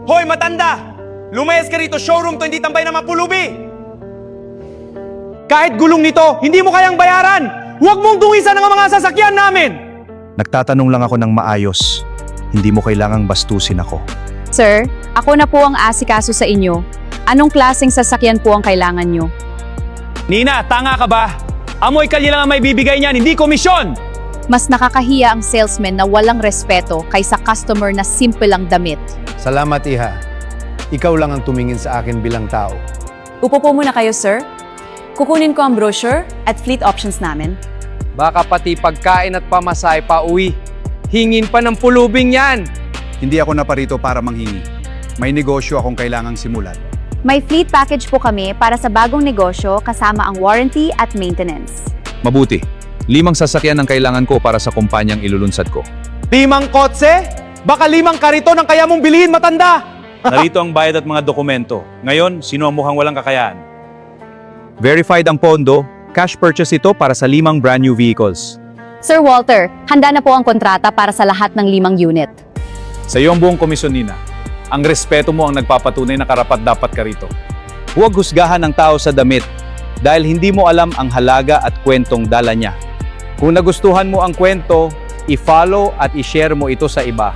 Hoy, matanda! Lumayas ka rito, showroom to, hindi tambay na mapulubi! Kahit gulong nito, hindi mo kayang bayaran! Huwag mong tungisan ang mga sasakyan namin! Nagtatanong lang ako ng maayos. Hindi mo kailangang bastusin ako. Sir, ako na po ang asikaso sa inyo. Anong klaseng sasakyan po ang kailangan nyo? Nina, tanga ka ba? Amoy kalye lang ang may bibigay niyan, hindi komisyon! Mas nakakahiya ang salesman na walang respeto kaysa customer na simple lang damit. Salamat, Iha. Ikaw lang ang tumingin sa akin bilang tao. Upo po muna kayo, sir. Kukunin ko ang brochure at fleet options namin. Baka pati pagkain at pamasahe pa uwi. Hingin pa ng pulubing yan! Hindi ako naparito para manghingi. May negosyo akong kailangang simulan. May fleet package po kami para sa bagong negosyo kasama ang warranty at maintenance. Mabuti. 5 sasakyan ang kailangan ko para sa kumpanyang ilulunsad ko. 5 kotse? Baka 5 kariton ang kaya mong bilhin, matanda! Narito ang bayad at mga dokumento. Ngayon, sino ang mukhang walang kakayahan? Verified ang pondo, cash purchase ito para sa 5 brand new vehicles. Sir Walter, handa na po ang kontrata para sa lahat ng 5 unit. Sa iyo ang buong komisyon, Nina. Ang respeto mo ang nagpapatunay na karapat-dapat ka rito. Huwag husgahan ng tao sa damit dahil hindi mo alam ang halaga at kwentong dala niya. Kung nagustuhan mo ang kwento, i-follow at i-share mo ito sa iba.